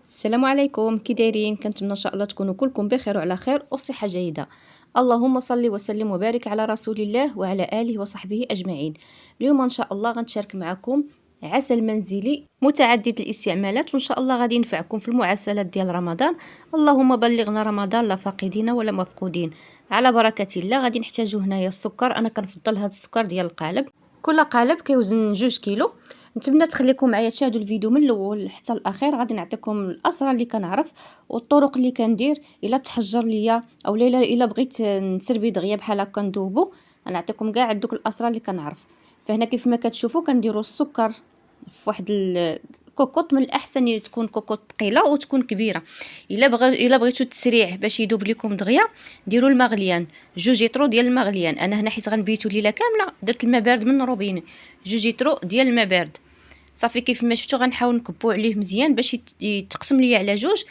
السلام عليكم، كي دايرين؟ كنتمنى ان شاء الله تكونوا كلكم بخير وعلى خير وفي صحه جيده. اللهم صل وسلم وبارك على رسول الله وعلى اله وصحبه اجمعين. اليوم ان شاء الله غنشارك معكم عسل منزلي متعدد الاستعمالات، وان شاء الله غادي ينفعكم في المعسلات ديال رمضان. اللهم بلغنا رمضان لا فاقدين ولا مفقودين. على بركه الله. غادي نحتاجو هنايا السكر، انا كنفضل هذا السكر ديال القالب. كل قالب كيوزن 2 كيلو. نتمنى تخليكم معايا تشاهدوا الفيديو من الاول حتى الاخير. غادي نعطيكم الاسرار اللي كنعرف والطرق اللي كندير الا تحجر ليا او الا بغيت نسربي دغيا بحال هكا ندوبو. غنعطيكم كاع دوك الاسرار اللي كنعرف. فهنا كيف ما كتشوفوا كنديروا السكر في واحد الكوكوط. من الاحسن تكون كوكوط ثقيله وتكون كبيره. الا بغيتوا التسريع باش يذوب لكم دغيا، ديروا الماء غليان 2 لتر ديال الماء غليان. انا هنا حيت غنبيتو الليله كامله درت الماء بارد من روبيني. 2 لتر ديال الماء بارد. صافي كيف ما شفتوا غنحاول نكبو عليه مزيان باش يتقسم ليا على 2،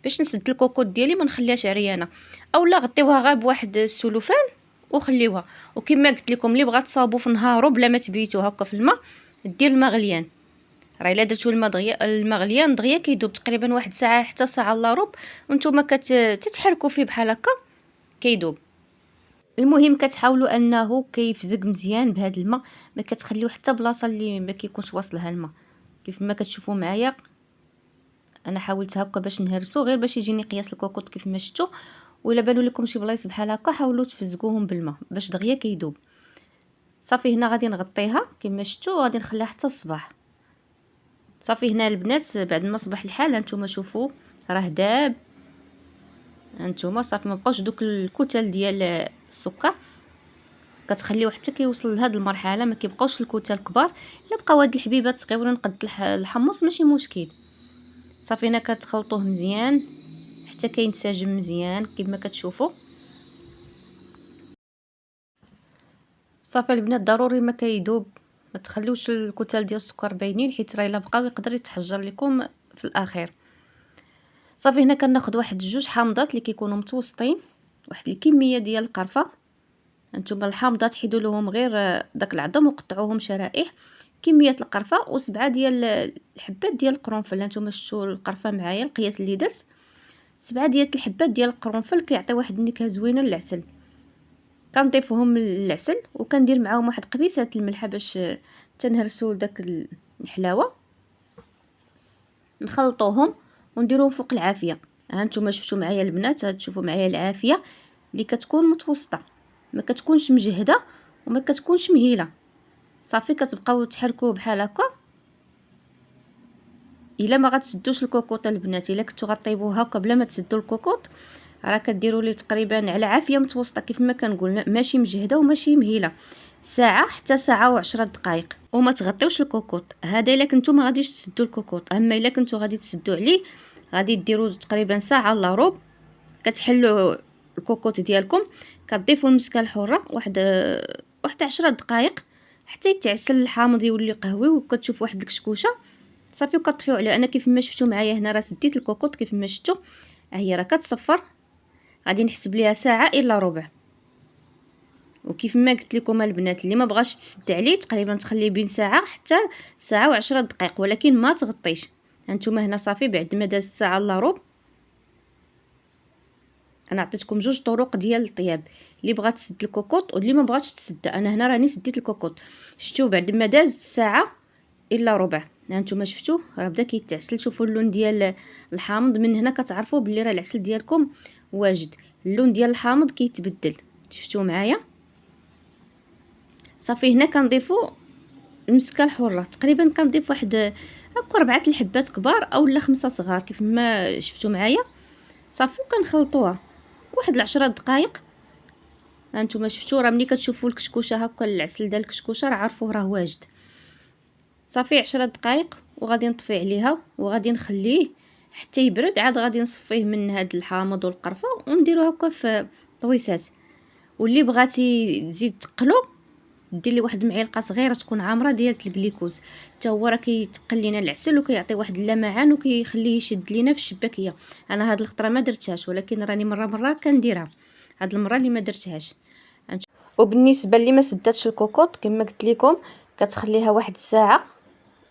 باش نسد الكوكوط ديالي ما نخليهاش عريانه. اولا غطيوها غير بواحد السلوفان وخليوها. وكما قلت لكم اللي بغات تصاوبوا في نهارو بلا ما تبيتو هكا في الماء، دير الماء غليان. راه الا درتو الماء غليان دغيا كيذوب تقريبا واحد ساعه حتى ساعه الا ربع، وانتم تتحركوا فيه بحال هكا كيذوب. المهم كتحاولوا انه كيفزق مزيان بهذا الماء، ما كتخليو حتى بلاصه اللي ما كيكونش واصلها الماء. كيف ما كتشوفوا معايا انا حاولت هكا باش نهرسو غير باش يجيني قياس الكوكوط كيف ما شفتوا. ولا بانوا لكم شي بلايص بحال هكا حاولوا تفزقوهم بالماء باش دغيا كيذوب. صافي هنا غادي نغطيها كما شفتوا، غادي نخليها حتى الصباح. صافي هنا البنات بعد ما صبح الحال هانتوما شوفوا راه داب. هانتوما صافي ما بقاوش دوك الكتل ديال السكر. كتخليوه حتى كيوصل لهاد المرحله ما كيبقاوش الكتل كبار. الا بقاو هاد الحبيبات صغيورين قد الحمص ماشي مشكل. صافي هنا كتخلطوه مزيان حتى كينسجم مزيان كما كتشوفوا. صافي البنات ضروري ما كيذوب، ما تخليوش الكتل ديال السكر باينين حيت راه الا بقاو يقدر يتحجر لكم في الاخير. صافي هنا كناخذ واحد 2 حامضات اللي كيكونوا متوسطين، واحد الكميه ديال القرفه. هانتوما الحامضات حيدوا لهم غير داك العظم وقطعوهم شرائح. كميه القرفه و7 ديال الحبات ديال القرنفل. هانتوما شفتوا القرفه معايا القياس اللي درت 7 ديال الحبات ديال القرنفل كيعطي واحد النكهه زوينه للعسل. كنضيفهم للعسل وكندير معاهم واحد قبيصه الملح باش تنهرسوا داك الحلاوه. نخلطوهم ونديروهم فوق العافيه. هانتوما شفتوا معايا البنات، تشوفوا معايا العافيه اللي كتكون متوسطه، ما كتكونش مجهده وما كتكونش مهيله. صافي كتبقاو تحركوه بحال هكا. الا ما غتسدوش الكوكوط البنات، الا كنتو غطيبوه هكا بلا ما تسدوا الكوكوط، راه كديروا ليه تقريبا على عافيه متوسطه كيف ما كنقول، ماشي مجهده وماشي مهيله. ساعه حتى ساعه و10 دقائق وما تغطيوش الكوكوط. هذا الا كنتو ما غاديش تسدوا الكوكوط. اما الا كنتو غادي تسدوا عليه غادي ديروا تقريبا ساعه الا ربع. كتحلوا الكوكوط ديالكم، كتضيفوا المسكه الحره واحد 10 دقائق حتى يتعسل الحامض يولي قهوي وكتشوف واحد الكشكوشه. صافي وكطفيو عليه. انا كيف ما شفتوا معايا هنا راه سديت الكوكوط كيف ما شفتوا، ها هي راه كتصفر. غادي نحسب ليها ساعه الا ربع. وكيف ما قلت لكم البنات اللي ما بغاش تسد عليه تقريبا تخليه بين ساعه حتى ساعه و10 دقائق، ولكن ما تغطيش. هانتوما هنا صافي بعد ما دازت ساعه الا ربع. انا عطيتكم 2 طرق ديال الطياب، اللي بغات تسد الكوكوط واللي ما بغاتش تسد. انا هنا راني سديت الكوكوط. شفتوا بعد ما دازت ساعه الا ربع هانتوما شفتوا راه بدا كيتعسل. شوفوا اللون ديال الحامض، من هنا كتعرفوا بلي راه العسل ديالكم واجد. اللون ديال الحامض كيتبدل، شفتوا معايا. صافي هنا كنضيفوا المسكه الحره. تقريبا كنضيف واحد هكا 4 الحبات كبار اولا 5 صغار كيف ما شفتوا معايا. صافي وكنخلطوها واحد 10 دقائق. هانتوما شفتوا راه ملي كتشوفوا الكشكوشه هكا العسل ديال الكشكوشه راه عرفوه راه واجد. صافي 10 دقائق وغادي نطفي عليها وغادي نخليه حتى يبرد. عاد غادي نصفيه من هاد الحامض والقرفه ونديرو هكا في طويسات. واللي بغاتي تزيد تقلو دير لي واحد المعلقه صغيره تكون عامره ديال الجليكوز، حتى هو راه كيتقل لينا العسل وكيعطي واحد اللمعان وكيخليه يشد لينا في الشباكيه. انا هاد الخطره ما درتهاش، ولكن راني مره كنديرها. هاد المره اللي ما درتهاش. وبالنسبه اللي ما سداتش الكوكوط كما قلت لكم كتخليها واحد الساعه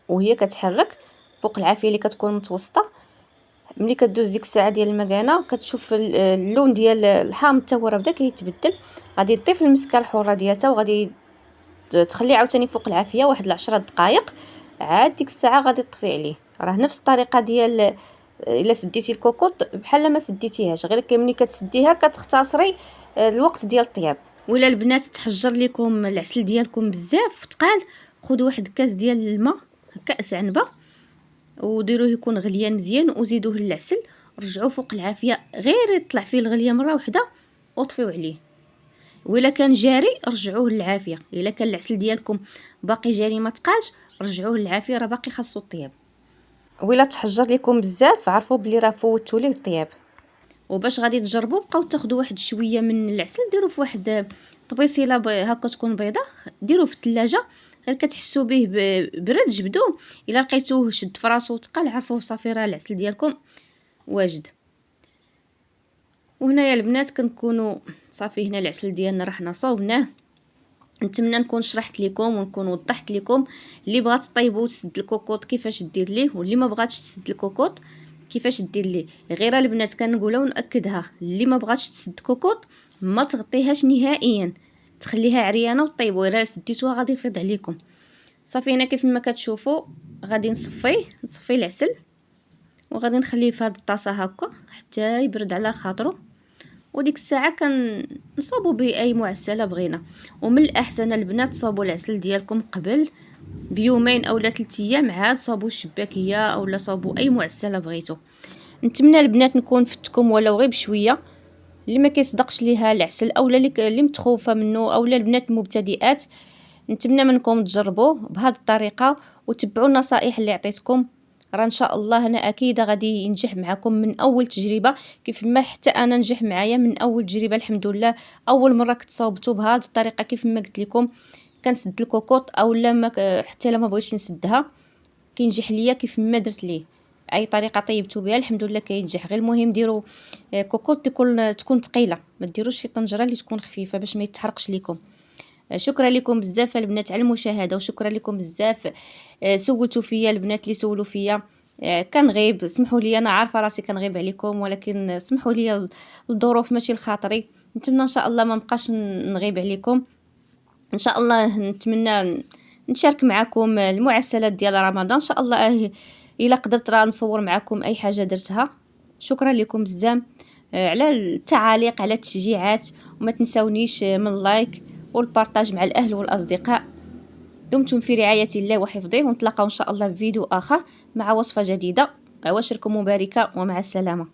وهي كتحرك فوق العافيه اللي كتكون متوسطه. ملي كدوز ديك الساعه ديال المكانه كتشوف اللون ديال الحامض حتى هو راه بدا كيتبدل، غادي تضيف المسكه الحره ديالها وغادي تخليه عاوتاني فوق العافيه واحد 10 دقائق. عاد ديك الساعه غادي تطفي عليه. راه نفس الطريقه ديال الا سديتي الكوكوط بحال ما سديتيهاش، غير ملي كتسديها كتختصري الوقت ديال الطياب. ولا البنات تحجر لكم العسل ديالكم بزاف ثقال، خذوا واحد كاس ديال الماء، كاس عنبه، وديروه يكون غليان مزيان وزيدوه للعسل، رجعوه فوق العافيه غير يطلع فيه الغليه مره واحده وطفيو عليه. وإلا كان جاري رجعوه للعافيه. الا كان العسل ديالكم باقي جاري ما تقاش رجعوه للعافيه، راه باقي خاصو الطياب. وإلا تحجر لكم بزاف عرفوا بلي راه فوتوا ليه الطياب. وباش غادي تجربوا بقاو تاخذوا واحد شويه من العسل ديروه في واحد طبيصيله هكا تكون بيضه، ديروه في الثلاجه، غير كتحسوا به برد جبدوه. الا لقيتوه شد فراسو تقال عرفوا صافي راه العسل ديالكم واجد. وهنايا البنات كنكونوا صافي، هنا العسل ديالنا راه حنا صوبناه. نتمنى نكون شرحت لكم ونكون وضحت لكم اللي بغات طيبو وتسد الكوكوط كيفاش دير ليه، واللي ما بغاتش تسد الكوكوط كيفاش دير ليه. غير البنات كنقولها ونأكدها، اللي ما بغاتش تسد كوكوط ما تغطيهاش نهائيا، تخليها عريانه وطيبو، راه سديتوها غادي يفيض عليكم. صافي هنا كيف ما كتشوفوا غادي نصفي العسل وغادي نخليه في هذه الطاسه هكا حتى يبرد على خاطره، وديك الساعه كنصوبوا باي معسله بغينا. ومن الاحسن البنات تصوبوا العسل ديالكم قبل بيومين اولا 3 ايام، عاد صوبوا الشباكيه اولا صوبوا اي معسله بغيتو. نتمنى البنات نكون فتكم ولو غير بشويه. اللي ما كيصدقش ليها العسل اولا اللي متخوفه منه اولا البنات المبتدئات، نتمنى منكم تجربوه بهذه الطريقه وتبعوا النصائح اللي عطيتكم. راه ان شاء الله انا اكيده غادي ينجح معكم من اول تجربه، كيف ما حتى انا نجح معايا من اول تجربه الحمد لله. اول مره كنت صوبته بهذه الطريقه كيف ما قلت لكم كنسد الكوكوط اولا ما حتى لا ما بغيتش نسدها كينجح ليا كيف ما درت ليه. اي طريقه طيبتو بها الحمد لله كينجح. غير المهم ديروا كوكوط تكون ثقيله، ما ديروش شي طنجره اللي تكون خفيفه باش ما يتحرقش لكم. شكرا لكم بزاف البنات على المشاهده، وشكرا لكم بزاف سولتوا فيا البنات اللي سولوا فيا. كنغيب سمحوا لي، انا عارفه راسي كنغيب عليكم، ولكن سمحوا لي الظروف ماشي لخاطري. نتمنى ان شاء الله ما نبقاش نغيب عليكم. ان شاء الله نتمنى نشارك معكم المعسلات ديال رمضان ان شاء الله. الا قدرت راه نصور معكم اي حاجه درتها. شكرا لكم بزاف على التعاليق على التشجيعات، وما تنسونيش من اللايك والبارطاج مع الاهل والاصدقاء. دمتم في رعايه الله وحفظه، ونتلاقاو ان شاء الله في فيديو اخر مع وصفه جديده. عواشركم مباركه ومع السلامه.